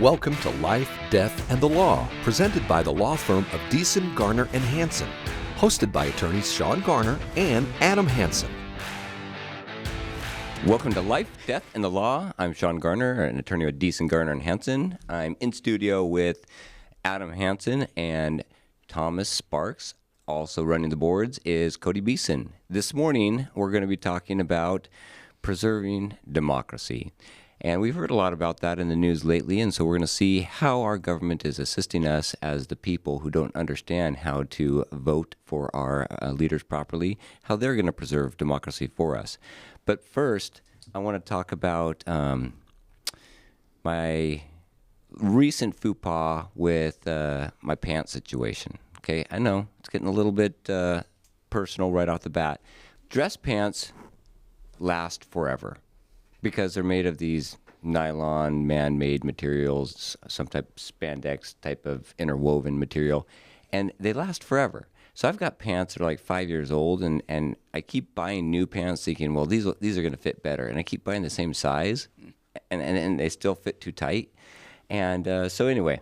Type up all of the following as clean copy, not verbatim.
Welcome to Life, Death, and the Law, presented by the law firm of Beeson, Garner, and Hansen. Hosted by attorneys Shawn Garner and Adam Hansen. Welcome to Life, Death, and the Law. I'm Shawn Garner, an attorney with Beeson, Garner, and Hansen. I'm in studio with Adam Hansen and Thomas Sparks. Also running the boards is Cody Beeson. This morning, we're going to be talking about preserving democracy. And we've heard a lot about that in the news lately, and so we're going to see how our government is assisting us as the people who don't understand how to vote for our leaders properly, how they're going to preserve democracy for us. But first, I want to talk about my recent faux pas with my pants situation. Okay, I know it's getting a little bit personal right off the bat. Dress pants last forever, because they're made of these nylon, man-made materials, some type of spandex type of interwoven material, and they last forever. So I've got pants that are like 5 years old, and I keep buying new pants thinking, well, these are going to fit better. And I keep buying the same size, and they still fit too tight. And so anyway,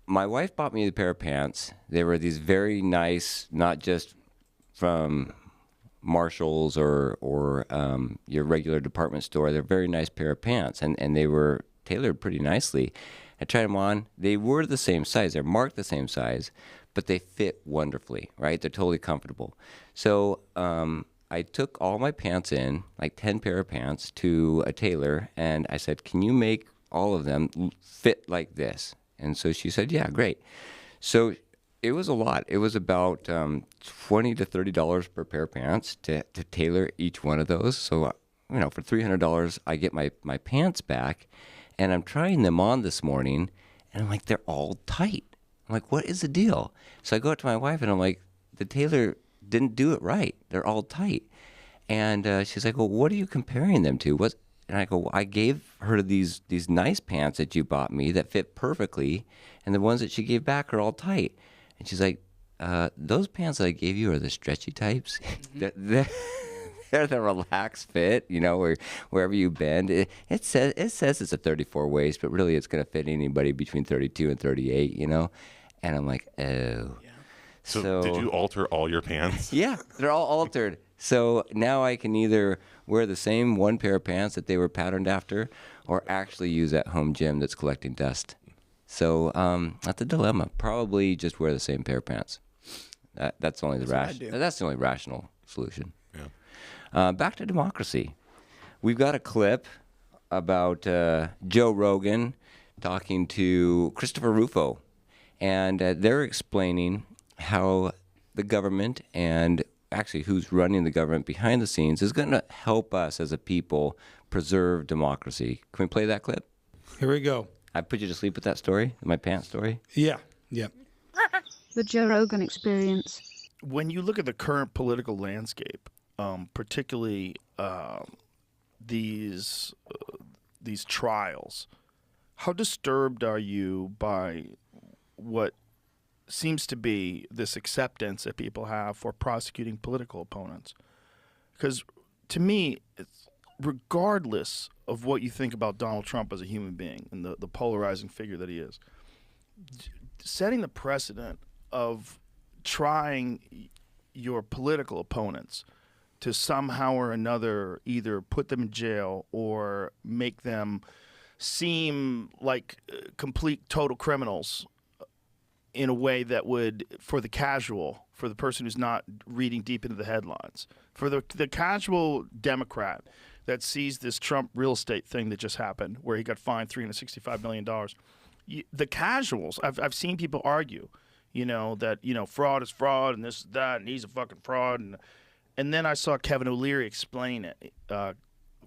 my wife bought me a pair of pants. They were these very nice, not just from Marshalls or your regular department store. They're a very nice pair of pants, and they were tailored pretty nicely. I tried them on. They were the same size. They're marked the same size, but they fit wonderfully, right? They're totally comfortable. So I took all my pants in, like 10 pair of pants, to a tailor, and I said, can you make all of them fit like this? And so she said, yeah, great. So it was a lot. It was about $20 to $30 per pair of pants to tailor each one of those. So, for $300, I get my pants back, and I'm trying them on this morning, and I'm like, they're all tight. I'm like, what is the deal? So I go up to my wife, and I'm like, the tailor didn't do it right. They're all tight. And she's like, well, what are you comparing them to? And I go, well, I gave her these nice pants that you bought me that fit perfectly, and the ones that she gave back are all tight. And she's like, those pants that I gave you are the stretchy types. Mm-hmm. They're the relaxed fit, where wherever you bend. It says it's a 34 waist, but really it's going to fit anybody between 32 and 38, And I'm like, oh. Yeah. So did you alter all your pants? Yeah, they're all altered. So now I can either wear the same one pair of pants that they were patterned after, or actually use that home gym that's collecting dust. So that's a dilemma. Probably just wear the same pair of pants. That's the only rational solution. Yeah. Back to democracy. We've got a clip about Joe Rogan talking to Christopher Rufo, and they're explaining how the government, and actually who's running the government behind the scenes, is going to help us as a people preserve democracy. Can we play that clip? Here we go. I put you to sleep with that story, my pants story? Yeah. The Joe Rogan Experience. When you look at the current political landscape, particularly these trials, how disturbed are you by what seems to be this acceptance that people have for prosecuting political opponents? Because to me, it's, regardless of what you think about Donald Trump as a human being and the polarizing figure that he is, setting the precedent of trying your political opponents to somehow or another either put them in jail or make them seem like complete total criminals in a way that would, for the casual, for the person who's not reading deep into the headlines, for the casual Democrat that sees this Trump real estate thing that just happened where he got fined $365 million. The casuals, I've seen people argue, that, fraud is fraud and this, that, and he's a fucking fraud. And then I saw Kevin O'Leary explain it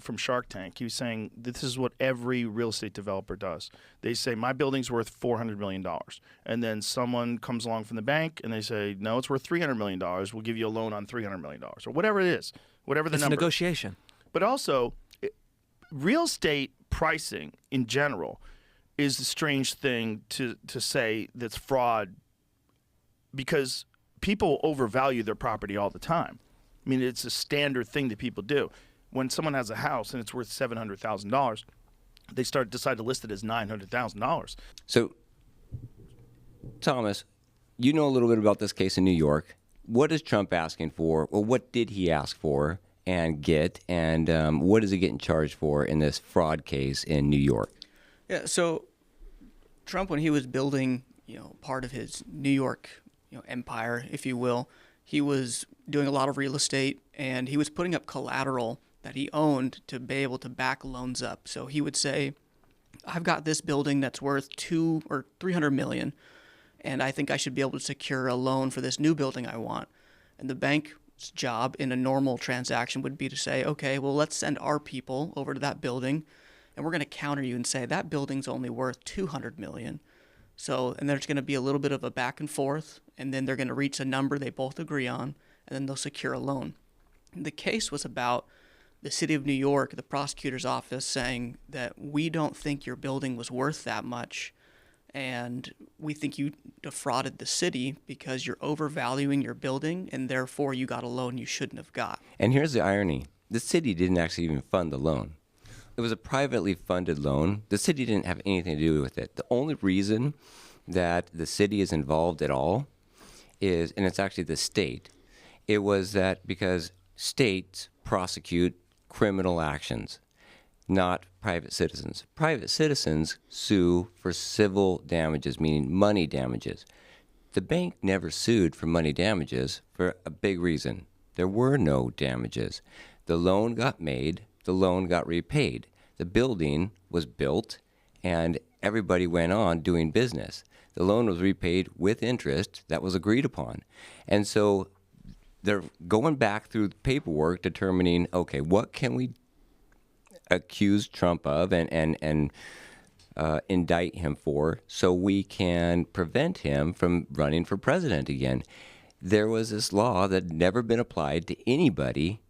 from Shark Tank. He was saying this is what every real estate developer does. They say, my building's worth $400 million. And then someone comes along from the bank and they say, no, it's worth $300 million. We'll give you a loan on $300 million or whatever it is, whatever the number. It's negotiation. But also, real estate pricing in general is a strange thing to say that's fraud, because people overvalue their property all the time. I mean, it's a standard thing that people do. When someone has a house and it's worth $700,000, They decide to list it as $900,000. So, Thomas, you know a little bit about this case in New York. What is Trump asking for? Well, what did he ask for and get? And what is he getting charged for in this fraud case in New York? Yeah, so Trump, when he was building, part of his New York, empire, if you will, he was doing a lot of real estate, and he was putting up collateral that he owned to be able to back loans up. So he would say, I've got this building that's worth $200 or $300 million, and I think I should be able to secure a loan for this new building I want. And the bank's job in a normal transaction would be to say, okay, well, let's send our people over to that building, and we're going to counter you and say that building's only worth $200 million. So, and there's going to be a little bit of a back and forth, and then they're going to reach a number they both agree on, and then they'll secure a loan. The case was about the city of New York, the prosecutor's office, saying that we don't think your building was worth that much, and we think you defrauded the city because you're overvaluing your building, and therefore you got a loan you shouldn't have got. And here's the irony. The city didn't actually even fund the loan. It was a privately funded loan. The city didn't have anything to do with it. The only reason that the city is involved at all is, and it's actually the state, it was that because states prosecute criminal actions, not private citizens. Private citizens sue for civil damages, meaning money damages. The bank never sued for money damages for a big reason. There were no damages. The loan got made, the loan got repaid. The building was built, and everybody went on doing business. The loan was repaid with interest that was agreed upon. And so they're going back through the paperwork, determining, okay, what can we accuse Trump of and indict him for so we can prevent him from running for president again. There was this law that had never been applied to anybody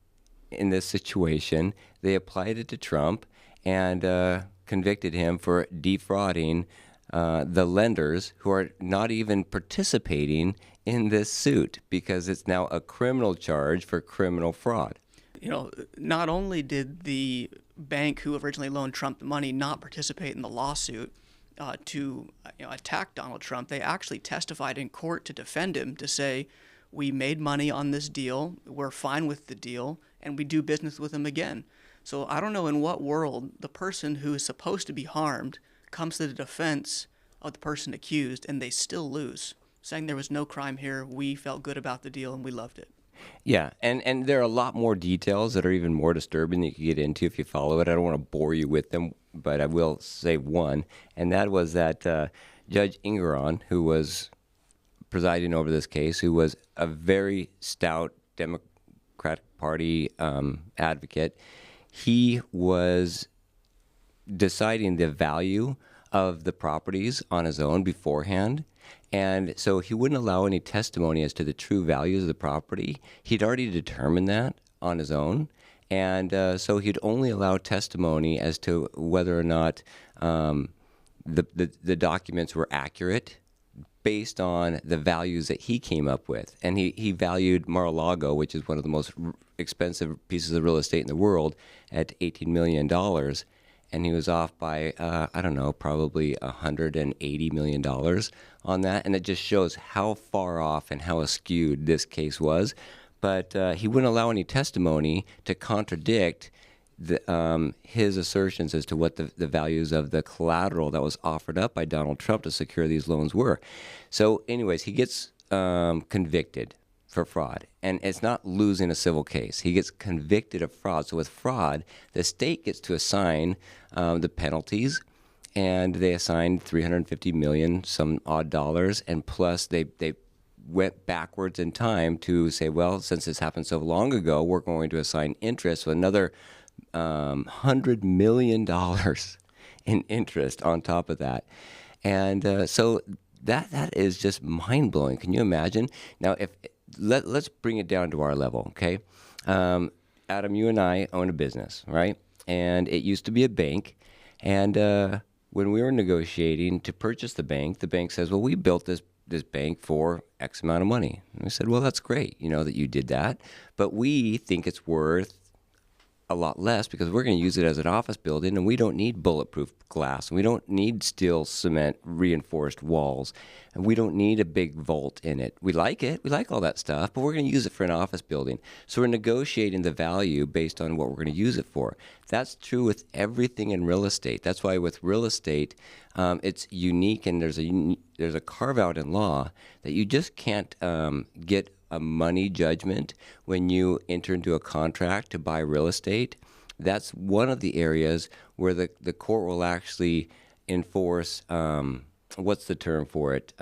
in this situation. They applied it to Trump and convicted him for defrauding the lenders who are not even participating in this suit because it's now a criminal charge for criminal fraud. Not only did the bank who originally loaned Trump the money not participate in the lawsuit to attack Donald Trump, they actually testified in court to defend him, to say, we made money on this deal, we're fine with the deal, and we do business with him again. So I don't know in what world the person who is supposed to be harmed comes to the defense of the person accused, and they still lose, saying there was no crime here, we felt good about the deal, and we loved it. Yeah, and there are a lot more details that are even more disturbing that you can get into if you follow it. I don't want to bore you with them, but I will say one, and that was that Judge Ingeron, who was presiding over this case, who was a very stout Democratic Party advocate, he was deciding the value of the properties on his own beforehand. And so he wouldn't allow any testimony as to the true values of the property. He'd already determined that on his own. And so he'd only allow testimony as to whether or not the documents were accurate based on the values that he came up with. And he valued Mar-a-Lago, which is one of the most expensive pieces of real estate in the world, at $18 million. And he was off by, probably $180 million on that. And it just shows how far off and how askewed this case was. But he wouldn't allow any testimony to contradict his assertions as to what the values of the collateral that was offered up by Donald Trump to secure these loans were. So anyways, he gets convicted for fraud. And it's not losing a civil case. He gets convicted of fraud. So with fraud, the state gets to assign the penalties, and they assigned $350 million, some odd dollars, and plus they went backwards in time to say, well, since this happened so long ago, we're going to assign interest, so another $100 million in interest on top of that. And so that is just mind-blowing. Can you imagine? Now, let's bring it down to our level, okay? Adam, you and I own a business, right? And it used to be a bank. And when we were negotiating to purchase the bank says, well, we built this bank for X amount of money. And we said, well, that's great, that you did that. But we think it's worth a lot less because we're going to use it as an office building, and we don't need bulletproof glass. We don't need steel, cement, reinforced walls. And we don't need a big vault in it. We like it. We like all that stuff, but we're going to use it for an office building. So we're negotiating the value based on what we're going to use it for. That's true with everything in real estate. That's why with real estate, it's unique, and there's a carve-out in law that you just can't get a money judgment when you enter into a contract to buy real estate. That's one of the areas where the court will actually enforce, what's the term for it?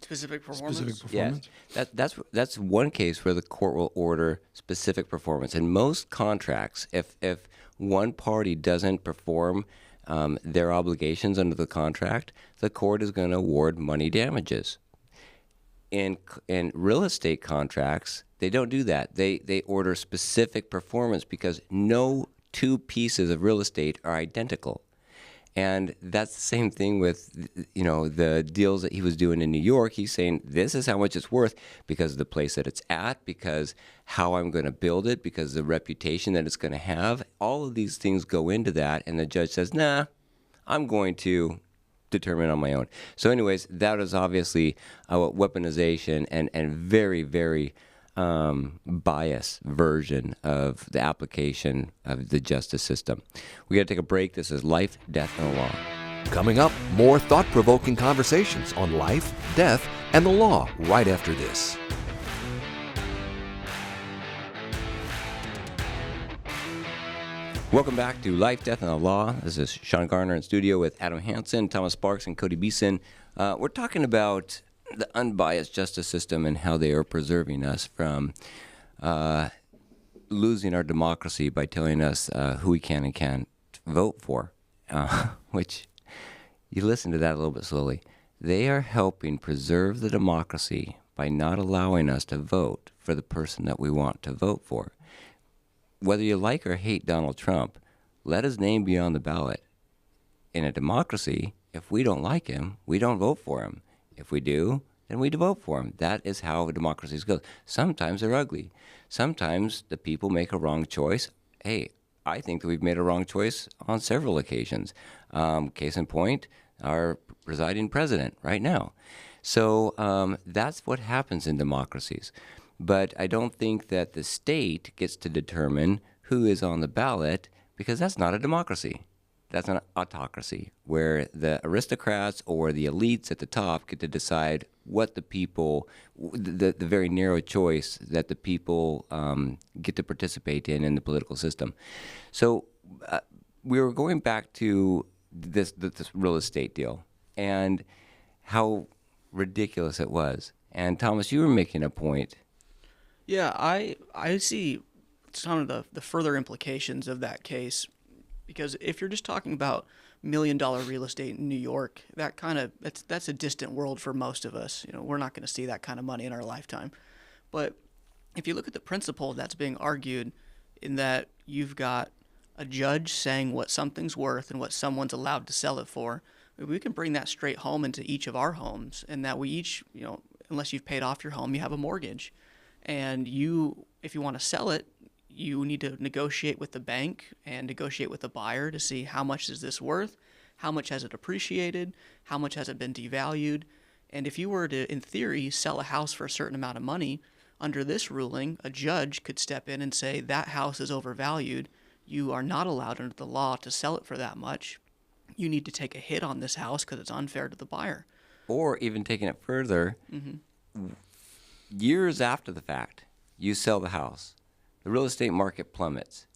Specific performance? Specific performance? Yes. That's one case where the court will order specific performance. In most contracts, if one party doesn't perform their obligations under the contract, the court is going to award money damages. In real estate contracts, they don't do that. They order specific performance because no two pieces of real estate are identical. And that's the same thing with, the deals that he was doing in New York. He's saying, this is how much it's worth because of the place that it's at, because how I'm going to build it, because the reputation that it's going to have. All of these things go into that, and the judge says, nah, I'm going to determine on my own. So anyways, that is obviously a weaponization and very, very biased version of the application of the justice system. We got to take a break. This is Life, Death, and the Law. Coming up, more thought-provoking conversations on life, death, and the law right after this. Welcome back to Life, Death, and the Law. This is Shawn Garner in studio with Adam Hansen, Thomas Sparks, and Cody Beeson. We're talking about the unbiased justice system and how they are preserving us from losing our democracy by telling us who we can and can't vote for, which you listen to that a little bit slowly. They are helping preserve the democracy by not allowing us to vote for the person that we want to vote for. Whether you like or hate Donald Trump, let his name be on the ballot. In a democracy, if we don't like him, we don't vote for him. If we do, then we vote for him. That is how democracies go. Sometimes they're ugly. Sometimes the people make a wrong choice. Hey, I think that we've made a wrong choice on several occasions. Case in point, our presiding president right now. So that's what happens in democracies. But I don't think that the state gets to determine who is on the ballot because that's not a democracy. That's an autocracy where the aristocrats or the elites at the top get to decide what the people, the very narrow choice that the people get to participate in the political system. So we were going back to this real estate deal and how ridiculous it was. And Thomas, you were making a point. Yeah, I see some of the further implications of that case, because if you're just talking about $1 million real estate in New York, that's a distant world for most of us. We're not going to see that kind of money in our lifetime. But if you look at the principle that's being argued, in that you've got a judge saying what something's worth and what someone's allowed to sell it for, we can bring that straight home into each of our homes, and that we each, unless you've paid off your home, you have a mortgage. And if you want to sell it, you need to negotiate with the bank and negotiate with the buyer to see how much is this worth, how much has it appreciated, how much has it been devalued. And if you were to, in theory, sell a house for a certain amount of money, under this ruling, a judge could step in and say that house is overvalued. You are not allowed under the law to sell it for that much. You need to take a hit on this house because it's unfair to the buyer. Or even taking it further, years after the fact, you sell the house. The real estate market plummets.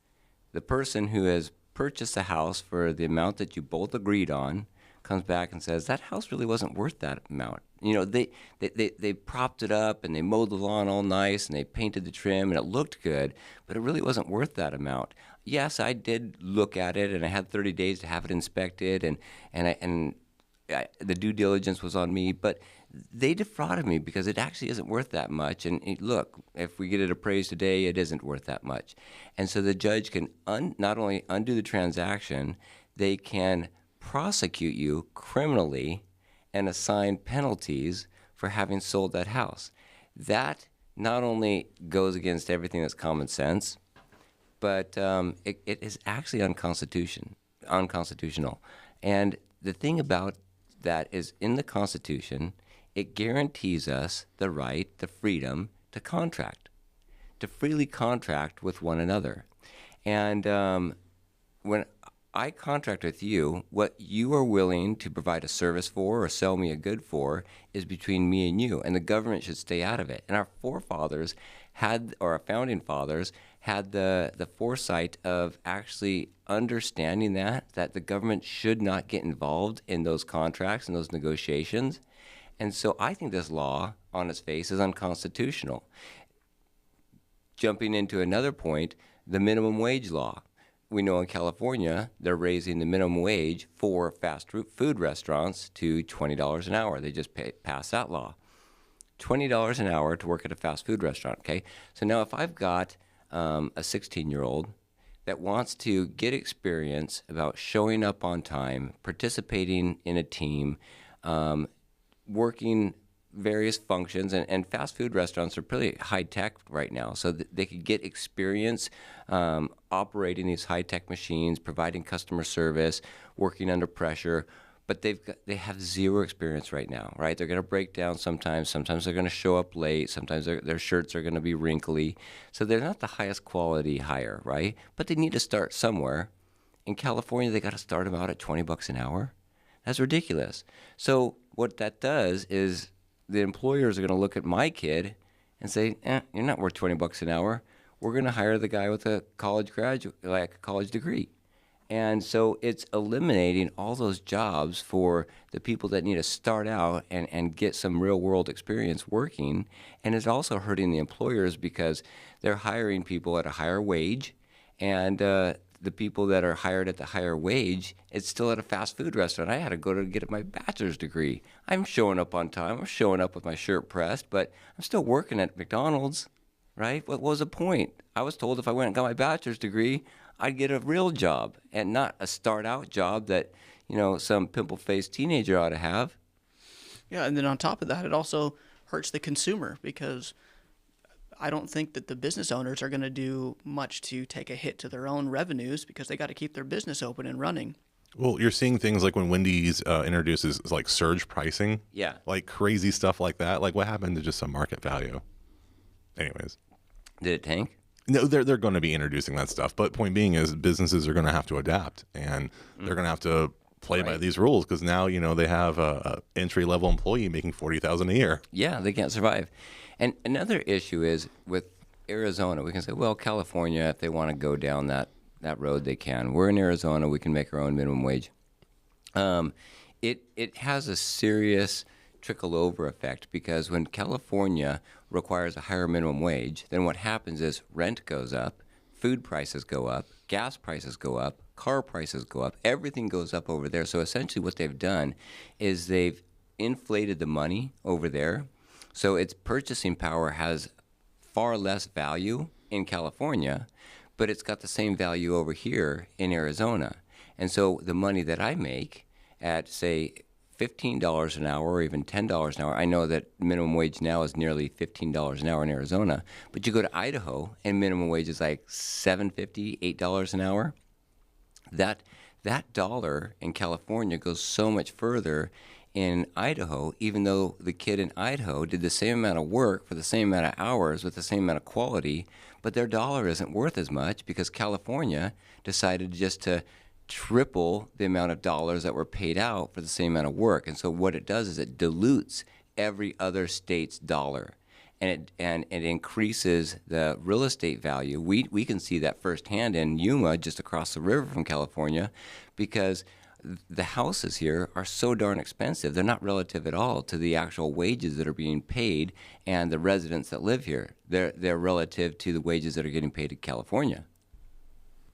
The person who has purchased the house for the amount that you both agreed on comes back and says, that house really wasn't worth that amount. They propped it up and they mowed the lawn all nice and they painted the trim and it looked good, but it really wasn't worth that amount. Yes, I did look at it and I had 30 days to have it inspected and the due diligence was on me, but they defrauded me because it actually isn't worth that much. And look, if we get it appraised today, it isn't worth that much. And so the judge can not only undo the transaction, they can prosecute you criminally and assign penalties for having sold that house. That not only goes against everything that's common sense, but it is actually unconstitutional. And the thing about that is, in the Constitution, it guarantees us the right, the freedom to contract, to freely contract with one another. And when I contract with you, what you are willing to provide a service for or sell me a good for is between me and you, and the government should stay out of it. And our forefathers had, or our founding fathers had the foresight of actually understanding that the government should not get involved in those contracts and those negotiations. And so I think this law on its face is unconstitutional. Jumping into another point, the minimum wage law. We know in California, they're raising the minimum wage for fast food restaurants to $20 an hour. They just passed that law. $20 an hour to work at a fast food restaurant, okay? So now if I've got a 16-year-old that wants to get experience about showing up on time, participating in a team, working various functions, and fast food restaurants are pretty high-tech right now, so that they could get experience operating these high-tech machines, providing customer service, working under pressure, but they have zero experience right now, right? They're going to break down sometimes they're going to show up late, sometimes their shirts are going to be wrinkly, so they're not the highest quality hire, right? But they need to start somewhere. In California, they got to start them out at $20 an hour. That's ridiculous. So what that does is the employers are going to look at my kid and say, you're not worth $20 an hour. We're going to hire the guy with a college degree. And so it's eliminating all those jobs for the people that need to start out and get some real world experience working. And it's also hurting the employers because they're hiring people at a higher wage, and the people that are hired at the higher wage, it's still at a fast food restaurant. I had to go to get my bachelor's degree. I'm showing up on time. I'm showing up with my shirt pressed, but I'm still working at McDonald's, right? What was the point? I was told if I went and got my bachelor's degree, I'd get a real job and not a start-out job that, some pimple-faced teenager ought to have. Yeah, and then on top of that, it also hurts the consumer because I don't think that the business owners are going to do much to take a hit to their own revenues because they got to keep their business open and running. Well, you're seeing things like when Wendy's introduces like surge pricing. Yeah. Like crazy stuff like that. Like what happened to just some market value? Anyways. Did it tank? No, they're going to be introducing that stuff. But point being is businesses are going to have to adapt, and they're going to have to play by these rules because now, they have a entry-level employee making $40,000 a year. Yeah, they can't survive. And another issue is with Arizona. We can say, well, California, if they want to go down that road, they can. We're in Arizona. We can make our own minimum wage. It has a serious trickle-over effect because when California requires a higher minimum wage, then what happens is rent goes up, food prices go up, gas prices go up, car prices go up, everything goes up over there. So essentially what they've done is they've inflated the money over there. So its purchasing power has far less value in California, but it's got the same value over here in Arizona. And so the money that I make at, say, $15 an hour or even $10 an hour, I know that minimum wage now is nearly $15 an hour in Arizona, but you go to Idaho and minimum wage is like $7.50, $8 an hour. That dollar in California goes so much further in Idaho, even though the kid in Idaho did the same amount of work for the same amount of hours with the same amount of quality, but their dollar isn't worth as much because California decided just to triple the amount of dollars that were paid out for the same amount of work. And so what it does is it dilutes every other state's dollar, and it increases the real estate value. We can see that firsthand in Yuma, just across the river from California, because the houses here are so darn expensive. They're not relative at all to the actual wages that are being paid and the residents that live here. They're relative to the wages that are getting paid in California.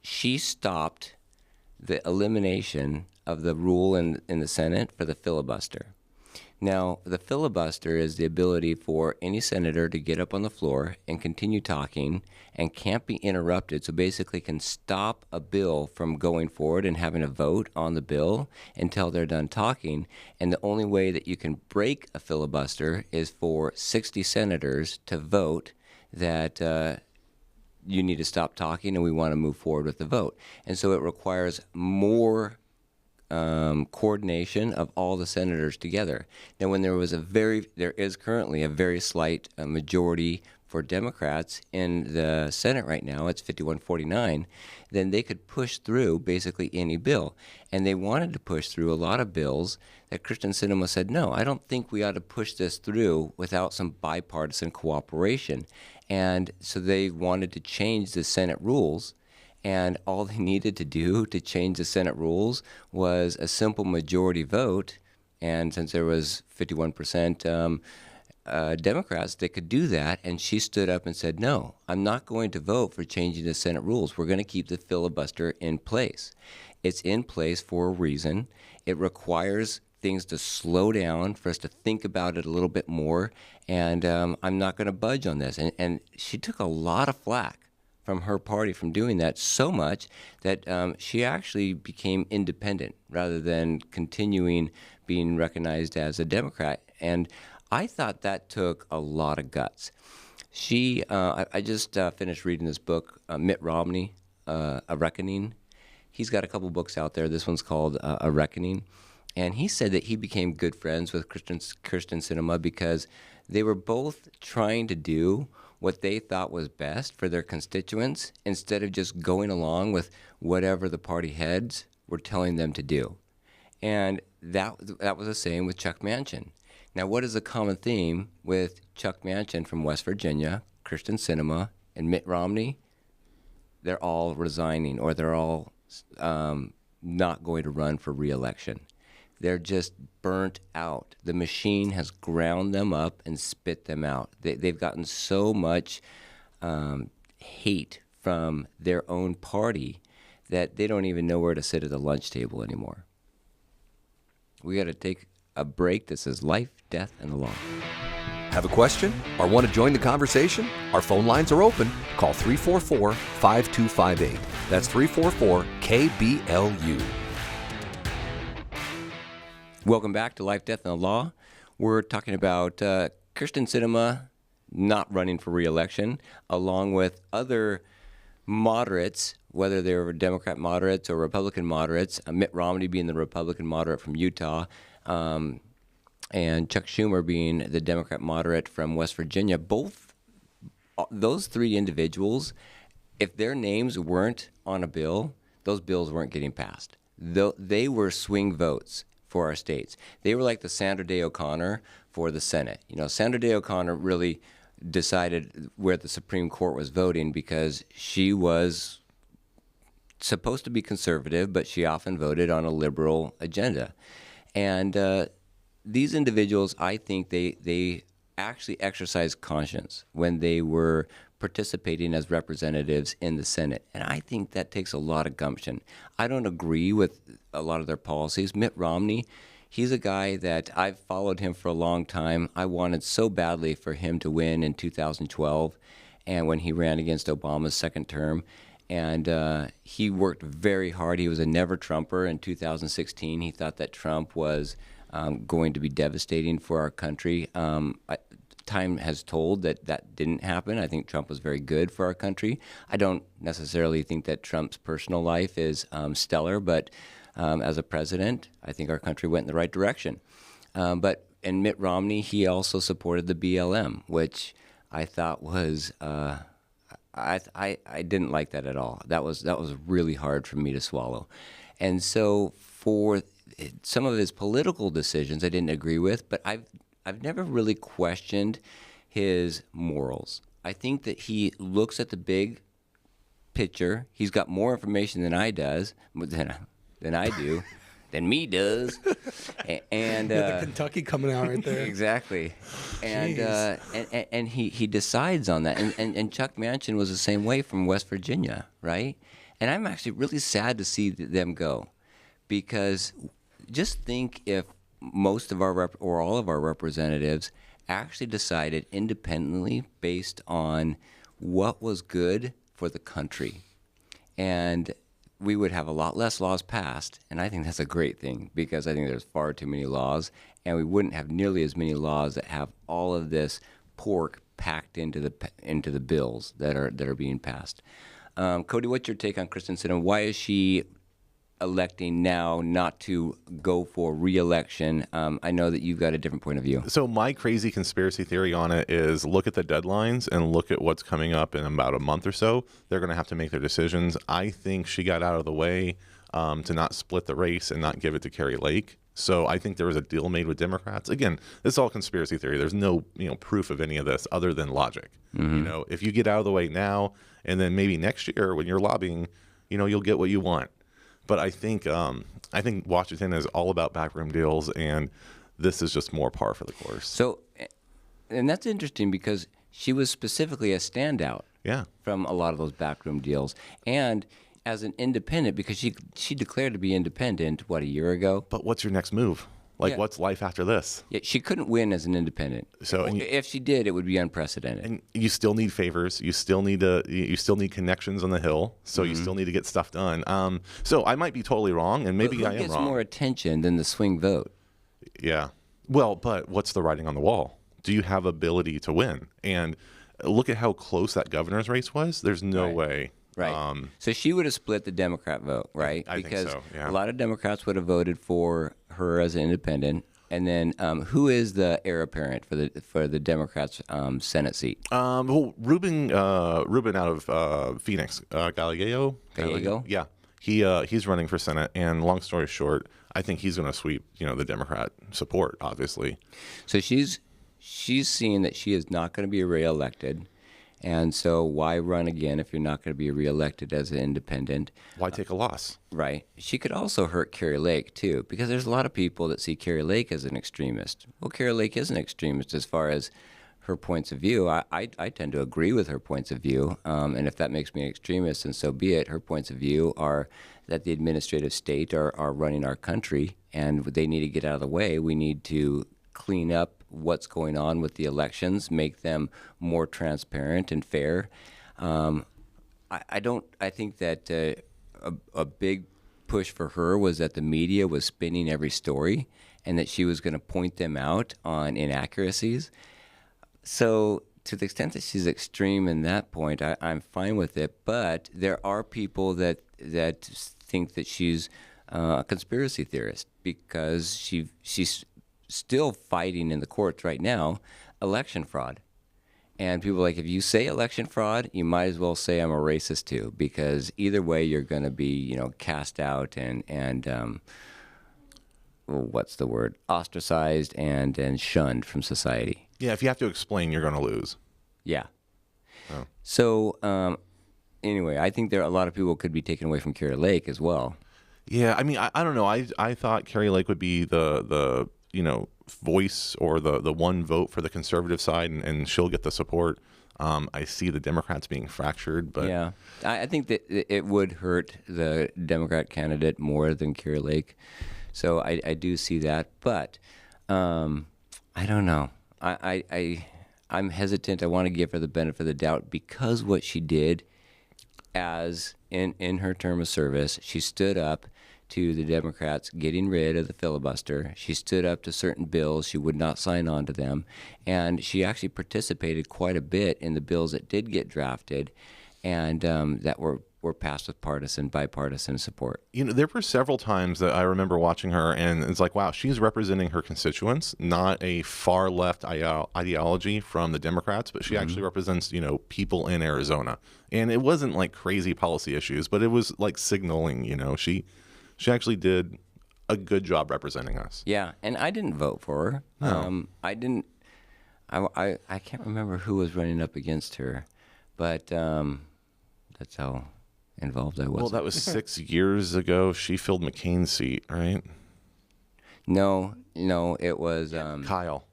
She stopped the elimination of the rule in the Senate for the filibuster. Now, the filibuster is the ability for any senator to get up on the floor and continue talking and can't be interrupted, so basically can stop a bill from going forward and having a vote on the bill until they're done talking. And the only way that you can break a filibuster is for 60 senators to vote that you need to stop talking and we want to move forward with the vote. And so it requires more coordination of all the senators together. Now, when there is currently a very slight majority for Democrats in the Senate right now, it's 51-49, then they could push through basically any bill. And they wanted to push through a lot of bills that Kyrsten Sinema said, no, I don't think we ought to push this through without some bipartisan cooperation. And so they wanted to change the Senate rules. And all they needed to do to change the Senate rules was a simple majority vote. And since there was 51% Democrats, they could do that. And she stood up and said, no, I'm not going to vote for changing the Senate rules. We're going to keep the filibuster in place. It's in place for a reason. It requires things to slow down, for us to think about it a little bit more. And I'm not going to budge on this. And she took a lot of flack from her party from doing that, so much that she actually became independent rather than continuing being recognized as a Democrat. And I thought that took a lot of guts. I just finished reading this book, Mitt Romney, A Reckoning. He's got a couple books out there. This one's called A Reckoning. And he said that he became good friends with Kyrsten Sinema because they were both trying to do what they thought was best for their constituents instead of just going along with whatever the party heads were telling them to do. And that was the same with Chuck Manchin. Now, what is a common theme with Chuck Manchin from West Virginia, Kyrsten Sinema, and Mitt Romney? They're all resigning, or they're all not going to run for re-election. They're just burnt out. The machine has ground them up and spit them out. They've gotten so much hate from their own party that they don't even know where to sit at the lunch table anymore. We got to take a break. This is Life, Death, and the Law. Have a question or want to join the conversation? Our phone lines are open. Call 344-5258. That's 344-KBLU. Welcome back to Life, Death, and the Law. We're talking about Kyrsten Sinema not running for re-election, along with other moderates, whether they were Democrat moderates or Republican moderates, Mitt Romney being the Republican moderate from Utah, and Chuck Schumer being the Democrat moderate from West Virginia. Both those three individuals, if their names weren't on a bill, those bills weren't getting passed. They were swing votes for our states. They were like the Sandra Day O'Connor for the Senate. You know, Sandra Day O'Connor really decided where the Supreme Court was voting because she was supposed to be conservative, but she often voted on a liberal agenda. And these individuals, I think they actually exercised conscience when they were participating as representatives in the Senate. And I think that takes a lot of gumption. I don't agree with a lot of their policies. Mitt Romney, he's a guy that I've followed him for a long time. I wanted so badly for him to win in 2012 and when he ran against Obama's second term. And he worked very hard. He was a never-Trumper in 2016. He thought that Trump was going to be devastating for our country. Time has told that didn't happen. I think Trump was very good for our country. I don't necessarily think that Trump's personal life is stellar, but as a president, I think our country went in the right direction. And Mitt Romney, he also supported the BLM, which I thought was I didn't like that at all. That was really hard for me to swallow. And so for some of his political decisions, I didn't agree with, but I've never really questioned his morals. I think that he looks at the big picture. He's got more information than I do, than me does. And the Kentucky coming out right there. Exactly. And he decides on that. And Chuck Manchin was the same way from West Virginia, right? And I'm actually really sad to see them go, because just think if most of our or all of our representatives actually decided independently based on what was good for the country, and we would have a lot less laws passed. And I think that's a great thing, because I think there's far too many laws, and we wouldn't have nearly as many laws that have all of this pork packed into the bills that are being passed. Cody, what's your take on Kristen Sinema? Why is she electing now not to go for re-election? I know that you've got a different point of view. So my crazy conspiracy theory on it is look at the deadlines and look at what's coming up in about a month or so. They're going to have to make their decisions. I think she got out of the way to not split the race and not give it to Carrie Lake. So I think there was a deal made with Democrats. Again, this is all conspiracy theory. There's no proof of any of this other than logic. If you get out of the way now and then maybe next year when you're lobbying, you'll get what you want. But I think Washington is all about backroom deals, and this is just more par for the course. So, and that's interesting because she was specifically a standout from a lot of those backroom deals. And as an independent, because she declared to be independent, a year ago? But what's your next move? What's life after this? Yeah, she couldn't win as an indendependent. So if she did, it would be unprecedented. And you still need favors. You still need connections on the Hill. So you still need to get stuff done. So I might be totally wrong, and maybe I am wrong. Who gets more attention than the swing vote? Yeah. Well, but what's the writing on the wall? Do you have ability to win? And look at how close that governor's race was. There's no way. Right. So she would have split the Democrat vote, right? I because think so, yeah. A lot of Democrats would have voted for her as an independent. And then who is the heir apparent for the Democrats' Senate seat? Well, Ruben out of Phoenix, Gallego. Yeah. He's running for Senate, and long story short, I think he's going to sweep, the Democrat support, obviously. So she's seeing that she is not going to be reelected. And so why run again if you're not going to be reelected as an independent? Why take a loss? Right. She could also hurt Carrie Lake, too, because there's a lot of people that see Carrie Lake as an extremist. Well, Carrie Lake is an extremist as far as her points of view. I tend to agree with her points of view, and if that makes me an extremist, then so be it. Her points of view are that the administrative state are running our country, and they need to get out of the way. We need to clean up what's going on with the elections, make them more transparent and fair. I think that a big push for her was that the media was spinning every story and that she was going to point them out on inaccuracies. So to the extent that she's extreme in that point, I'm fine with it. But there are people that think that she's a conspiracy theorist because she's still fighting in the courts right now election fraud. And people are like, if you say election fraud, you might as well say I'm a racist too, because either way you're going to be, cast out and what's the word? Ostracized and shunned from society. Yeah, if you have to explain, you're going to lose. Yeah. Oh. So anyway, I think there are a lot of people could be taken away from Carrie Lake as well. Yeah, I mean, I don't know. I thought Carrie Lake would be the voice or the one vote for the conservative side, and she'll get the support. I see the Democrats being fractured, but yeah, I think that it would hurt the Democrat candidate more than Carrie Lake. So I do see that, but I don't know. I'm hesitant. I want to give her the benefit of the doubt because what she did as in her term of service, she stood up to the Democrats getting rid of the filibuster. She stood up to certain bills. She would not sign on to them. And she actually participated quite a bit in the bills that did get drafted and that were passed with bipartisan support. There were several times that I remember watching her, and it's like, wow, she's representing her constituents, not a far left ideology from the Democrats, but she actually represents, people in Arizona. And it wasn't like crazy policy issues, but it was like signaling, she actually did a good job representing us. Yeah, and I didn't vote for her. No. I didn't. I can't remember who was running up against her, but that's how involved I was. Well, that was 6 years ago. She filled McCain's seat, right? No, it was Kyle.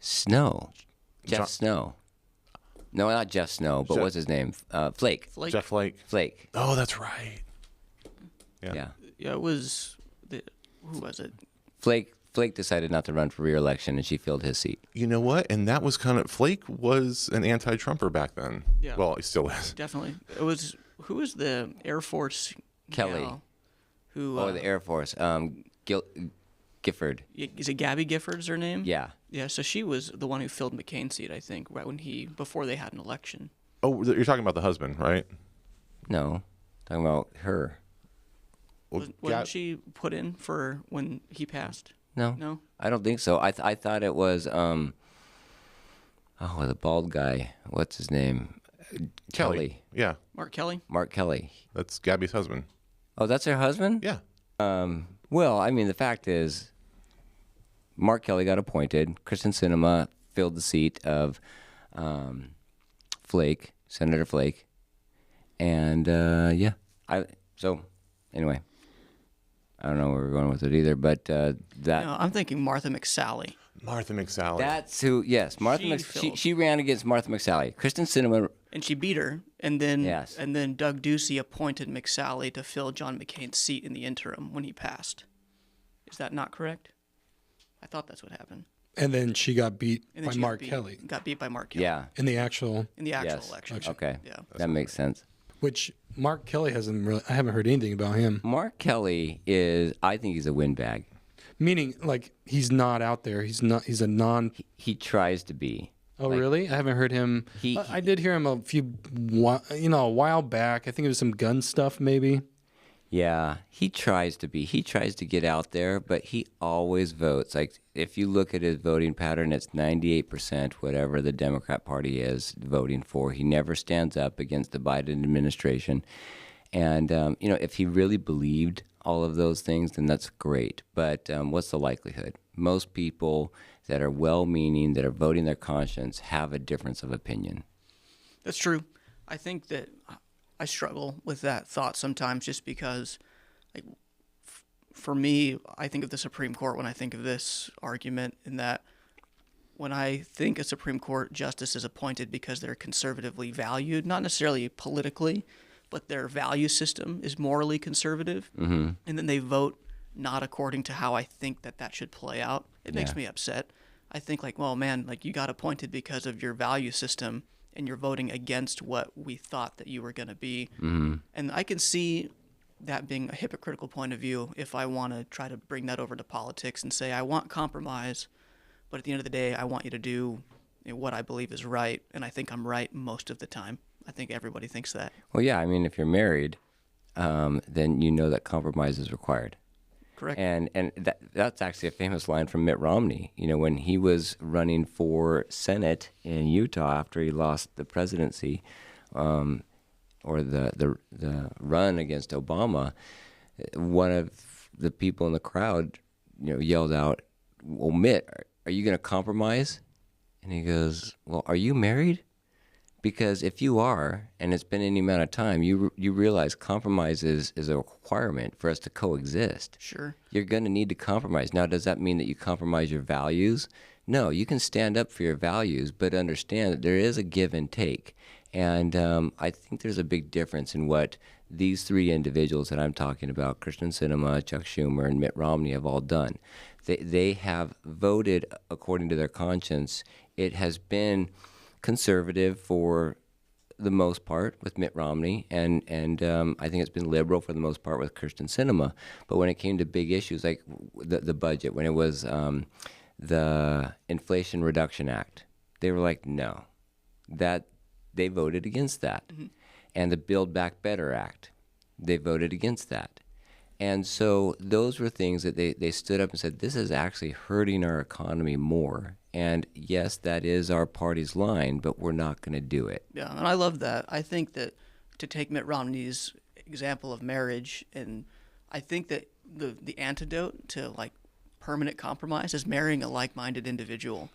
Snow. Jeff Snow. No, not Jeff Snow, but what's his name? Flake. Jeff Flake. Flake. Oh, that's right. Yeah. Yeah, it was who was it? Flake decided not to run for re-election, and she filled his seat. You know what? And that was Flake was an anti-Trumper back then. Yeah. Well, he still is. Definitely. Who was the Air Force Kelly. gal who? The Air Force. Gifford. Is it Gabby Gifford's her name? Yeah. Yeah, so she was the one who filled McCain's seat, I think, right before they had an election. Oh, you're talking about the husband, right? No, talking about her. Well, Wasn't she put in for when he passed? No. No? I don't think so. I thought it was the bald guy. What's his name? Kelly. Yeah, Mark Kelly? Mark Kelly. that's Gabby's husband. Oh, that's her husband? Yeah. Well, I mean, the fact is, Mark Kelly got appointed. Kristen Sinema filled the seat of Senator Flake. And, anyway, I don't know where we're going with it either, but No, I'm thinking Martha McSally. Martha McSally. that's who, yes, she ran against Martha McSally. Kristen Sinema, And she beat her, and then Yes. and then Doug Ducey appointed McSally to fill John McCain's seat in the interim when he passed. Is that not correct? I thought that's what happened. And then she got beat And then by she Mark Kelly Got beat by Mark Kelly. yeah, in the actual, yes. election. Okay, Yeah. that makes sense. which Mark Kelly hasn't really, I haven't heard anything about him. Mark Kelly I think he's a windbag. Meaning, like, he's not out there. He's a non. He tries to be. Oh, really? I haven't heard him. I did hear him a while back. I think it was some gun stuff, maybe. Yeah, he tries to be. He tries to get out there, but he always votes. Like, if you look at his voting pattern, it's 98% whatever the Democrat Party is voting for. He never stands up against the Biden administration. And, if he really believed all of those things, then that's great. But what's the likelihood? Most people that are well-meaning, that are voting their conscience, have a difference of opinion. That's true. I think that I struggle with that thought sometimes just because, like, for me, I think of the Supreme Court when I think of this argument, in that when I think a Supreme Court justice is appointed because they're conservatively valued, not necessarily politically, but their value system is morally conservative, and then they vote not according to how I think that should play out, it makes me upset. I think, like, well, man, like, you got appointed because of your value system, and you're voting against what we thought that you were going to be. And I can see that being a hypocritical point of view if I want to try to bring that over to politics and say, I want compromise, but at the end of the day, I want you to do what I believe is right, and I think I'm right most of the time. I think everybody thinks that. Well, yeah, I mean, if you're married, then you know that compromise is required. Correct. And that's actually a famous line from Mitt Romney. When he was running for Senate in Utah after he lost the presidency, or the run against Obama, one of the people in the crowd, yelled out, "Well, Mitt, are you going to compromise?" And he goes, "Well, are you married? Because if you are, and it's been any amount of time, you realize compromise is a requirement for us to coexist. Sure. You're going to need to compromise. Now, does that mean that you compromise your values? No, you can stand up for your values, but understand that there is a give and take. And I think there's a big difference in what these three individuals that I'm talking about, Kristen Sinema, Chuck Schumer, and Mitt Romney, have all done. They have voted according to their conscience. It has been conservative for the most part with Mitt Romney, and I think it's been liberal for the most part with Kristen Sinema. But when it came to big issues like the budget, when it was the Inflation Reduction Act, they were like, no. That they voted against that. And the Build Back Better Act, they voted against that. And so those were things that they stood up and said, this is actually hurting our economy more. And yes, that is our party's line, but we're not going to do it. Yeah, and I love that. I think that, to take Mitt Romney's example of marriage, and I think that the antidote to, like, permanent compromise is marrying a like-minded individual.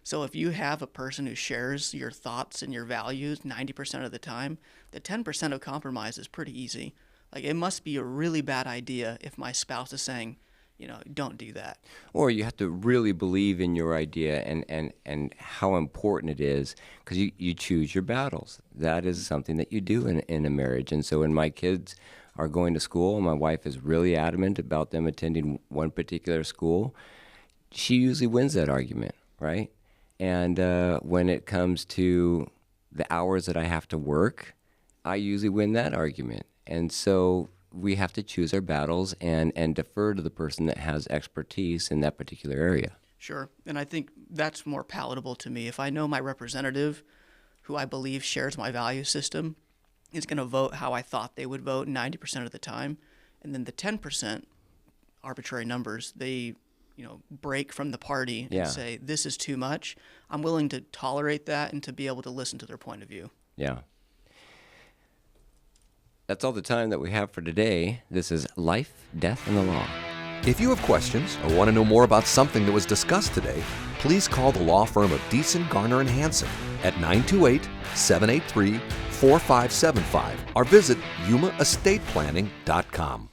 So if you have a person who shares your thoughts and your values 90% of the time, the 10% of compromise is pretty easy. Like, it must be a really bad idea if my spouse is saying, don't do that. Or you have to really believe in your idea and how important it is, because you choose your battles. That is something that you do in a marriage. And so when my kids are going to school and my wife is really adamant about them attending one particular school, she usually wins that argument, right? And when it comes to the hours that I have to work, I usually win that argument. And so we have to choose our battles and defer to the person that has expertise in that particular area. Sure. And I think that's more palatable to me. If I know my representative, who I believe shares my value system, is going to vote how I thought they would vote 90% of the time, and then the 10%, arbitrary numbers, they break from the party and say, this is too much, I'm willing to tolerate that and to be able to listen to their point of view. Yeah. That's all the time that we have for today. This is Life, Death, and the Law. If you have questions or want to know more about something that was discussed today, please call the law firm of Beeson, Garner, and Hansen at 928-783-4575 or visit yumaestateplanning.com.